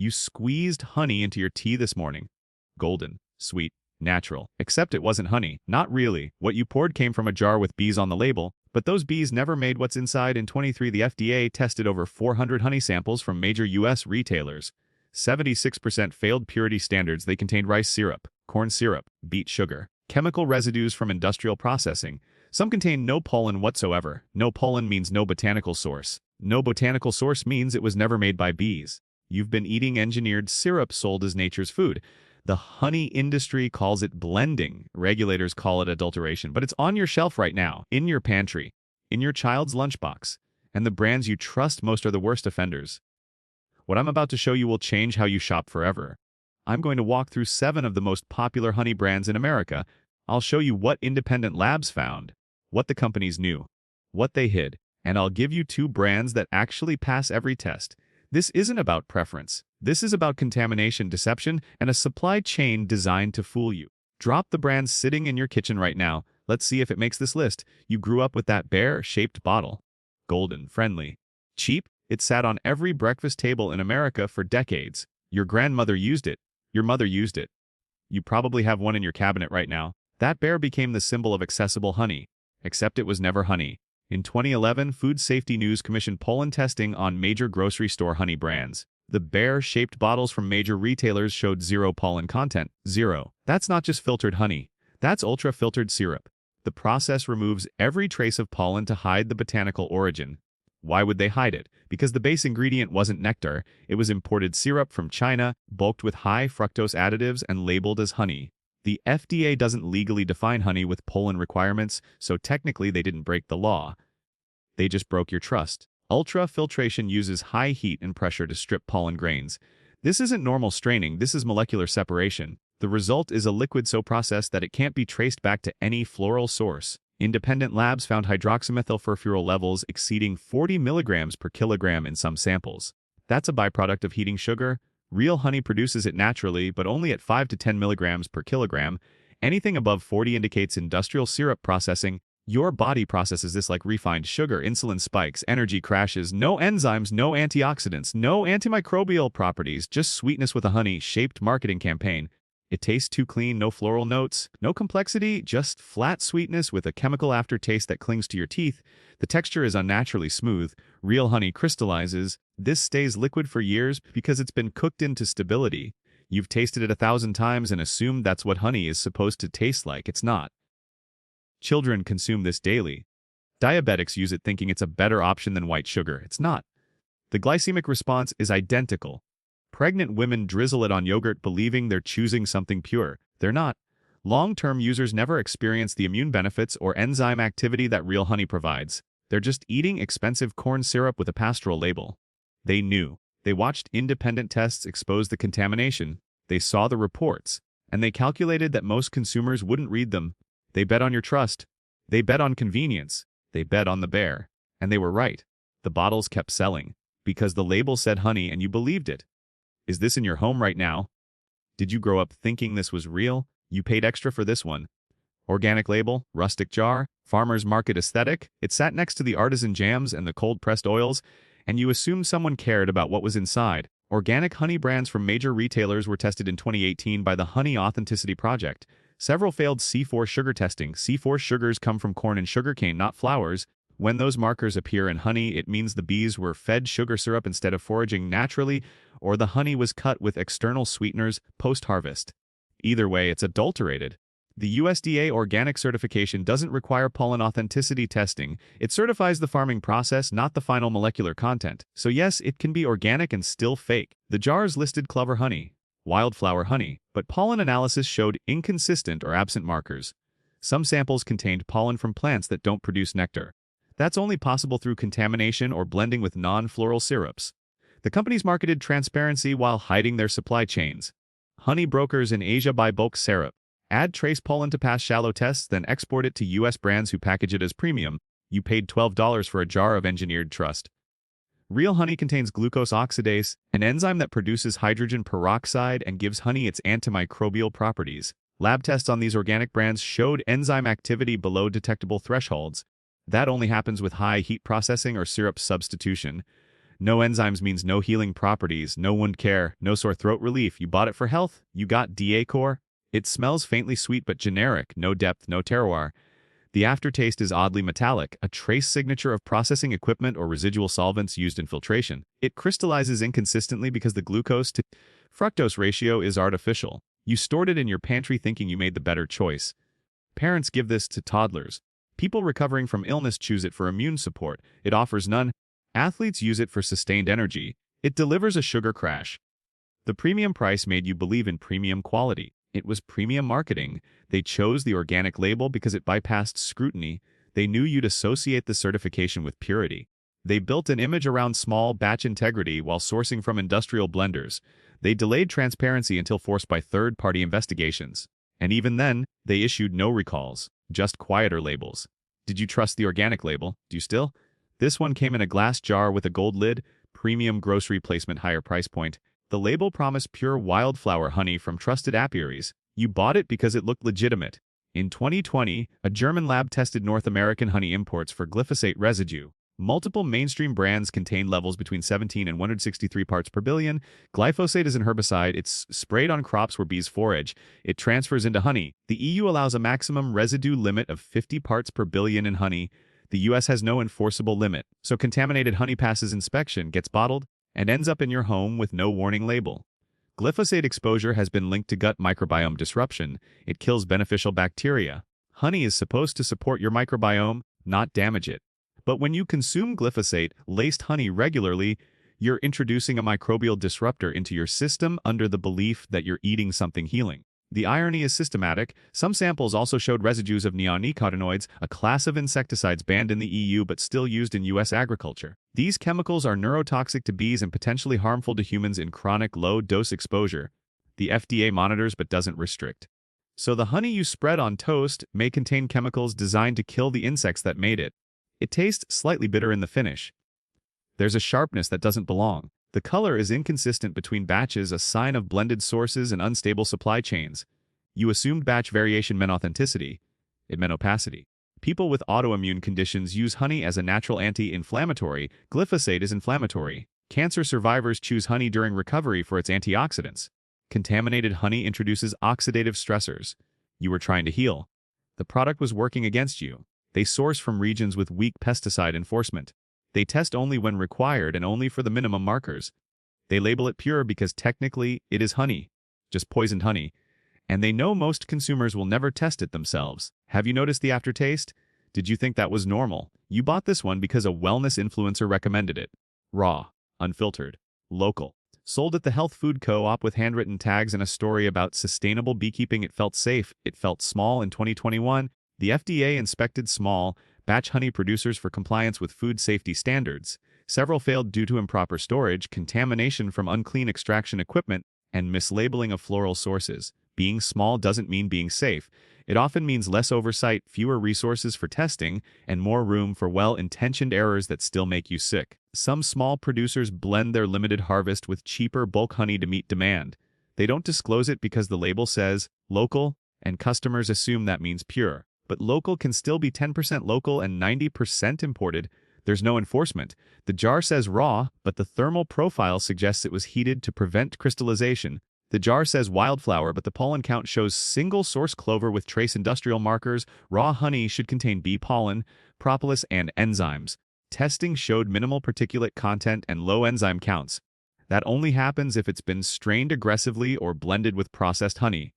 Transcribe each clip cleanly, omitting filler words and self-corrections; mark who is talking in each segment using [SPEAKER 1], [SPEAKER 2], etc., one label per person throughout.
[SPEAKER 1] You squeezed honey into your tea this morning. Golden, sweet, natural. Except it wasn't honey. Not really. What you poured came from a jar with bees on the label, but those bees never made what's inside. In 23, the FDA tested over 400 honey samples from major U.S. retailers. 76% failed purity standards. They contained rice syrup, corn syrup, beet sugar, chemical residues from industrial processing. Some contain no pollen whatsoever. No pollen means no botanical source. No botanical source means it was never made by bees. You've been eating engineered syrup sold as nature's food. The honey industry calls it blending. Regulators call it adulteration, but it's on your shelf right now, in your pantry, in your child's lunchbox. And the brands you trust most are the worst offenders. What I'm about to show you will change how you shop forever. I'm going to walk through 7 of the most popular honey brands in America. I'll show you what independent labs found, what the companies knew, what they hid, and I'll give you 2 brands that actually pass every test. This isn't about preference. This is about contamination, deception, and a supply chain designed to fool you. Drop the brands sitting in your kitchen right now. Let's see if it makes this list. You grew up with that bear-shaped bottle. Golden, friendly, cheap. It sat on every breakfast table in America for decades. Your grandmother used it. Your mother used it. You probably have one in your cabinet right now. That bear became the symbol of accessible honey. Except it was never honey. In 2011, Food Safety News commissioned pollen testing on major grocery store honey brands. The bear-shaped bottles from major retailers showed 0 pollen content. 0. That's not just filtered honey. That's ultra-filtered syrup. The process removes every trace of pollen to hide the botanical origin. Why would they hide it? Because the base ingredient wasn't nectar. It was imported syrup from China, bulked with high fructose additives and labeled as honey. The FDA doesn't legally define honey with pollen requirements, so technically they didn't break the law. They just broke your trust. Ultrafiltration uses high heat and pressure to strip pollen grains. This isn't normal straining, this is molecular separation. The result is a liquid so processed that it can't be traced back to any floral source. Independent labs found hydroxymethylfurfural levels exceeding 40 milligrams per kilogram in some samples. That's a byproduct of heating sugar. Real honey produces it naturally, but only at 5 to 10 milligrams per kilogram. Anything above 40 indicates industrial syrup processing. Your body processes this like refined sugar. Insulin spikes, energy crashes, no enzymes, no antioxidants, no antimicrobial properties, just sweetness with a honey-shaped marketing campaign. It tastes too clean, no floral notes, no complexity, just flat sweetness with a chemical aftertaste that clings to your teeth. The texture is unnaturally smooth. Real honey crystallizes. This stays liquid for years because it's been cooked into stability. You've tasted it 1,000 times and assumed that's what honey is supposed to taste like. It's not. Children consume this daily. Diabetics use it thinking it's a better option than white sugar. It's not. The glycemic response is identical. Pregnant women drizzle it on yogurt believing they're choosing something pure. They're not. Long-term users never experience the immune benefits or enzyme activity that real honey provides. They're just eating expensive corn syrup with a pastoral label. They knew. They watched independent tests expose the contamination. They saw the reports. And they calculated that most consumers wouldn't read them. They bet on your trust. They bet on convenience. They bet on the bear. And they were right. The bottles kept selling. Because the label said honey and you believed it. Is this in your home right now? Did you grow up thinking this was real? You paid extra for this one. Organic label, rustic jar, farmer's market aesthetic. It sat next to the artisan jams and the cold-pressed oils, and you assumed someone cared about what was inside. Organic honey brands from major retailers were tested in 2018 by the Honey Authenticity Project. Several failed C4 sugar testing. C4 sugars come from corn and sugarcane, not flowers. When those markers appear in honey, it means the bees were fed sugar syrup instead of foraging naturally, or the honey was cut with external sweeteners post-harvest. Either way, it's adulterated. The USDA organic certification doesn't require pollen authenticity testing. It certifies the farming process, not the final molecular content. So yes, it can be organic and still fake. The jars listed clover honey, wildflower honey, but pollen analysis showed inconsistent or absent markers. Some samples contained pollen from plants that don't produce nectar. That's only possible through contamination or blending with non-floral syrups. The companies marketed transparency while hiding their supply chains. Honey brokers in Asia buy bulk syrup, add trace pollen to pass shallow tests, then export it to U.S. brands who package it as premium. You paid $12 for a jar of engineered trust. Real honey contains glucose oxidase, an enzyme that produces hydrogen peroxide and gives honey its antimicrobial properties. Lab tests on these organic brands showed enzyme activity below detectable thresholds. That only happens with high heat processing or syrup substitution. No enzymes means no healing properties, no wound care, no sore throat relief. You bought it for health? You got DA core? It smells faintly sweet but generic, no depth, no terroir. The aftertaste is oddly metallic, a trace signature of processing equipment or residual solvents used in filtration. It crystallizes inconsistently because the glucose to fructose ratio is artificial. You stored it in your pantry thinking you made the better choice. Parents give this to toddlers. People recovering from illness choose it for immune support. It offers none. Athletes use it for sustained energy. It delivers a sugar crash. The premium price made you believe in premium quality. It was premium marketing. They chose the organic label because it bypassed scrutiny. They knew you'd associate the certification with purity. They built an image around small batch integrity while sourcing from industrial blenders. They delayed transparency until forced by third-party investigations. And even then, they issued no recalls, just quieter labels. Did you trust the organic label? Do you still? This one came in a glass jar with a gold lid, premium grocery placement, higher price point. The label promised pure wildflower honey from trusted apiaries. You bought it because it looked legitimate. In 2020, a German lab tested North American honey imports for glyphosate residue. Multiple mainstream brands contain levels between 17 and 163 parts per billion. Glyphosate is an herbicide. It's sprayed on crops where bees forage. It transfers into honey. The EU allows a maximum residue limit of 50 parts per billion in honey. The US has no enforceable limit, so contaminated honey passes inspection, gets bottled, and ends up in your home with no warning label. Glyphosate exposure has been linked to gut microbiome disruption. It kills beneficial bacteria. Honey is supposed to support your microbiome, not damage it. But when you consume glyphosate-laced honey regularly, you're introducing a microbial disruptor into your system under the belief that you're eating something healing. The irony is systematic. Some samples also showed residues of neonicotinoids, a class of insecticides banned in the EU but still used in US agriculture. These chemicals are neurotoxic to bees and potentially harmful to humans in chronic low-dose exposure. The FDA monitors but doesn't restrict. So the honey you spread on toast may contain chemicals designed to kill the insects that made it. It tastes slightly bitter in the finish. There's a sharpness that doesn't belong. The color is inconsistent between batches, a sign of blended sources and unstable supply chains. You assumed batch variation meant authenticity. It meant opacity. People with autoimmune conditions use honey as a natural anti-inflammatory. Glyphosate is inflammatory. Cancer survivors choose honey during recovery for its antioxidants. Contaminated honey introduces oxidative stressors. You were trying to heal. The product was working against you. They source from regions with weak pesticide enforcement. They test only when required and only for the minimum markers. They label it pure because technically it is honey, just poisoned honey. And they know most consumers will never test it themselves. Have you noticed the aftertaste? Did you think that was normal? You bought this one because a wellness influencer recommended it. Raw, unfiltered, local. Sold at the health food co-op with handwritten tags and a story about sustainable beekeeping. It felt safe. It felt small. In 2021, the FDA inspected small, batch honey producers for compliance with food safety standards. Several failed due to improper storage, contamination from unclean extraction equipment, and mislabeling of floral sources. Being small doesn't mean being safe. It often means less oversight, fewer resources for testing, and more room for well-intentioned errors that still make you sick. Some small producers blend their limited harvest with cheaper bulk honey to meet demand. They don't disclose it because the label says local, and customers assume that means pure. But local can still be 10% local and 90% imported. There's no enforcement. The jar says raw, but the thermal profile suggests it was heated to prevent crystallization. The jar says wildflower, but the pollen count shows single-source clover with trace industrial markers. Raw honey should contain bee pollen, propolis, and enzymes. Testing showed minimal particulate content and low enzyme counts. That only happens if it's been strained aggressively or blended with processed honey.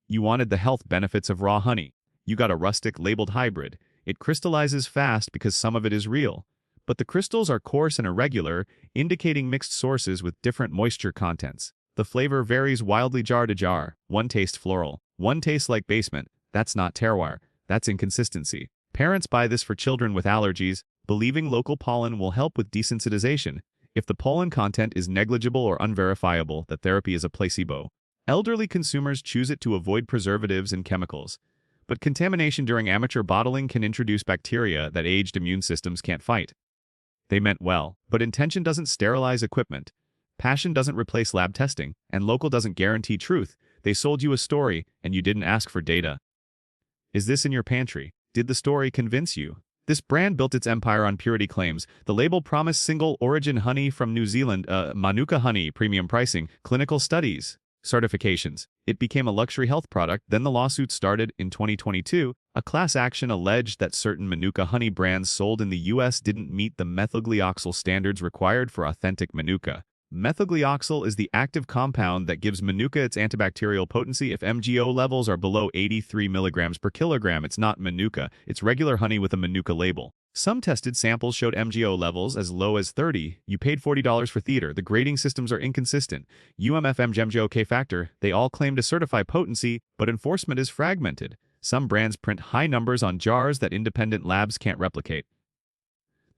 [SPEAKER 1] You wanted the health benefits of raw honey. You got a rustic labeled hybrid. It crystallizes fast because some of it is real. But the crystals are coarse and irregular, indicating mixed sources with different moisture contents. The flavor varies wildly jar to jar. One tastes floral. One tastes like basement. That's not terroir. That's inconsistency. Parents buy this for children with allergies, believing local pollen will help with desensitization. If the pollen content is negligible or unverifiable, the therapy is a placebo. Elderly consumers choose it to avoid preservatives and chemicals. But contamination during amateur bottling can introduce bacteria that aged immune systems can't fight. They meant well, but intention doesn't sterilize equipment. Passion doesn't replace lab testing, and local doesn't guarantee truth. They sold you a story, and you didn't ask for data. Is this in your pantry? Did the story convince you? This brand built its empire on purity claims. The label promised single-origin honey from New Zealand, Manuka honey, premium pricing, clinical studies, certifications. It became a luxury health product. Then the lawsuit started in 2022. A class action alleged that certain Manuka honey brands sold in the U.S. didn't meet the methylglyoxal standards required for authentic Manuka. Methylglyoxal is the active compound that gives Manuka its antibacterial potency. If MgO levels are below 83 milligrams per kilogram, it's not Manuka, it's regular honey with a Manuka label. Some tested samples showed MgO levels as low as 30. You paid $40 for theater. The grading systems are inconsistent. UMFM MgO K factor, they all claim to certify potency, but enforcement is fragmented. Some brands print high numbers on jars that independent labs can't replicate.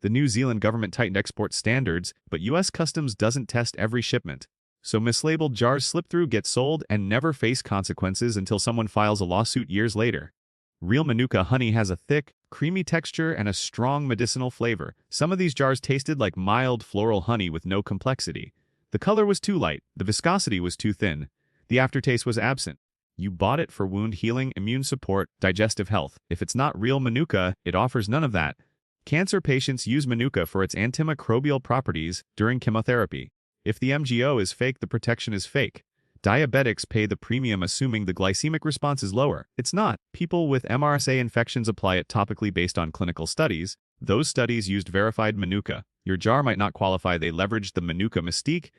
[SPEAKER 1] The New Zealand government tightened export standards, but U.S. Customs doesn't test every shipment. So mislabeled jars slip through, get sold, and never face consequences until someone files a lawsuit years later. Real Manuka honey has a thick, creamy texture and a strong medicinal flavor. Some of these jars tasted like mild floral honey with no complexity. The color was too light, the viscosity was too thin, the aftertaste was absent. You bought it for wound healing, immune support, digestive health. If it's not real Manuka, it offers none of that. Cancer patients use Manuka for its antimicrobial properties during chemotherapy. If the MgO is fake, the protection is fake. Diabetics pay the premium assuming the glycemic response is lower. It's not. People with MRSA infections apply it topically based on clinical studies. Those studies used verified Manuka. Your jar might not qualify. They leveraged the Manuka mystique.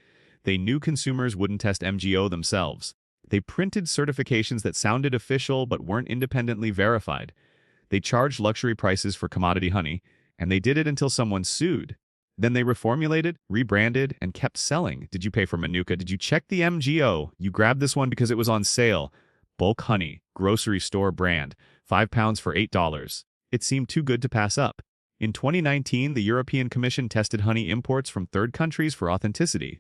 [SPEAKER 1] They knew consumers wouldn't test MgO themselves. They printed certifications that sounded official but weren't independently verified. They charged luxury prices for commodity honey, and they did it until someone sued. Then they reformulated, rebranded, and kept selling. Did you pay for Manuka? Did you check the MgO? You grabbed this one because it was on sale. Bulk honey, grocery store brand, 5 pounds for $8. It seemed too good to pass up. In 2019, the European Commission tested honey imports from third countries for authenticity.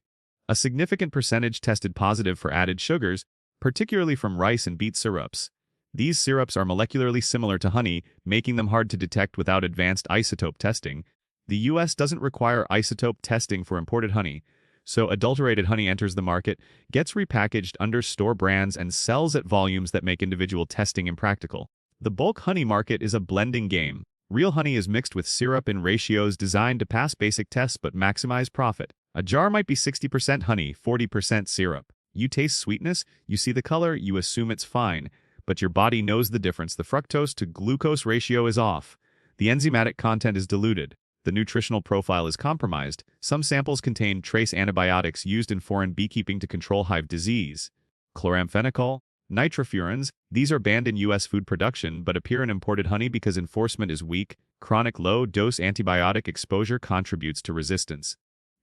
[SPEAKER 1] A significant percentage tested positive for added sugars, particularly from rice and beet syrups. These syrups are molecularly similar to honey, making them hard to detect without advanced isotope testing. The U.S. doesn't require isotope testing for imported honey, so adulterated honey enters the market, gets repackaged under store brands, and sells at volumes that make individual testing impractical. The bulk honey market is a blending game. Real honey is mixed with syrup in ratios designed to pass basic tests but maximize profit. A jar might be 60% honey, 40% syrup. You taste sweetness, you see the color, you assume it's fine. But your body knows the difference. The fructose to glucose ratio is off. The enzymatic content is diluted. The nutritional profile is compromised. Some samples contain trace antibiotics used in foreign beekeeping to control hive disease. Chloramphenicol, nitrofurans, these are banned in U.S. food production but appear in imported honey because enforcement is weak. Chronic low-dose antibiotic exposure contributes to resistance.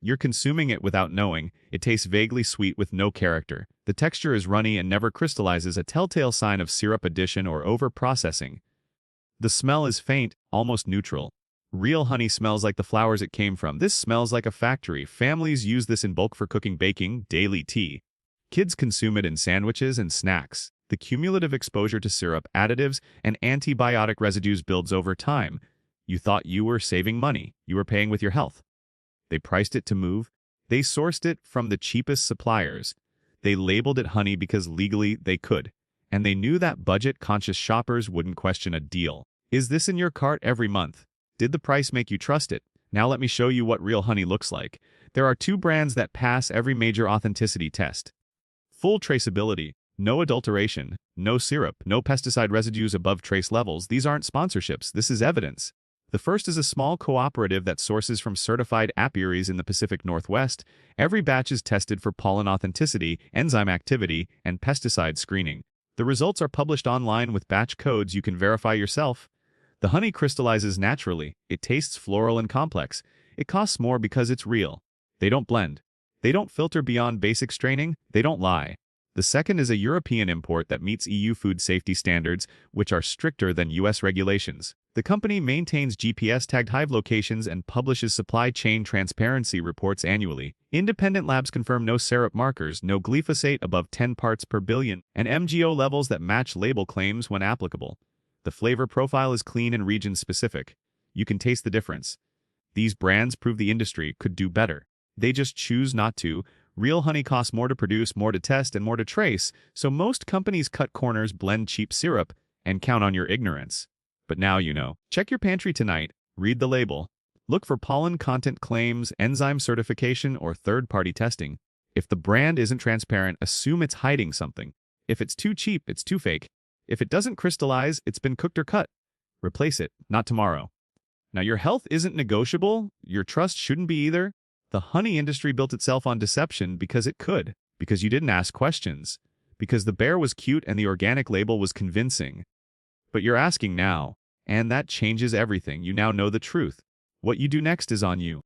[SPEAKER 1] You're consuming it without knowing. It tastes vaguely sweet with no character. The texture is runny and never crystallizes, a telltale sign of syrup addition or over-processing. The smell is faint, almost neutral. Real honey smells like the flowers it came from. This smells like a factory. Families use this in bulk for cooking, baking, daily tea. Kids consume it in sandwiches and snacks. The cumulative exposure to syrup, additives, and antibiotic residues builds over time. You thought you were saving money. You were paying with your health. They priced it to move. They sourced it from the cheapest suppliers. They labeled it honey because legally they could. And they knew that budget-conscious shoppers wouldn't question a deal. Is this in your cart every month? Did the price make you trust it? Now let me show you what real honey looks like. There are 2 brands that pass every major authenticity test. Full traceability, no adulteration, no syrup, no pesticide residues above trace levels. These aren't sponsorships, this is evidence. The first is a small cooperative that sources from certified apiaries in the Pacific Northwest. Every batch is tested for pollen authenticity, enzyme activity, and pesticide screening. The results are published online with batch codes you can verify yourself. The honey crystallizes naturally. It tastes floral and complex. It costs more because it's real. They don't blend. They don't filter beyond basic straining. They don't lie. The second is a European import that meets EU food safety standards, which are stricter than US regulations. The company maintains GPS-tagged hive locations and publishes supply chain transparency reports annually. Independent labs confirm no syrup markers, no glyphosate above 10 parts per billion, and MgO levels that match label claims when applicable. The flavor profile is clean and region-specific. You can taste the difference. These brands prove the industry could do better. They just choose not to. Real honey costs more to produce, more to test, and more to trace, so most companies cut corners, blend cheap syrup, and count on your ignorance. But now you know. Check your pantry tonight. Read the label. Look for pollen content claims, enzyme certification, or third-party testing. If the brand isn't transparent, assume it's hiding something. If it's too cheap, it's too fake. If it doesn't crystallize, it's been cooked or cut. Replace it, not tomorrow. Now, your health isn't negotiable. Your trust shouldn't be either. The honey industry built itself on deception because it could, because you didn't ask questions, because the bear was cute and the organic label was convincing. But you're asking now, and that changes everything. You now know the truth. What you do next is on you.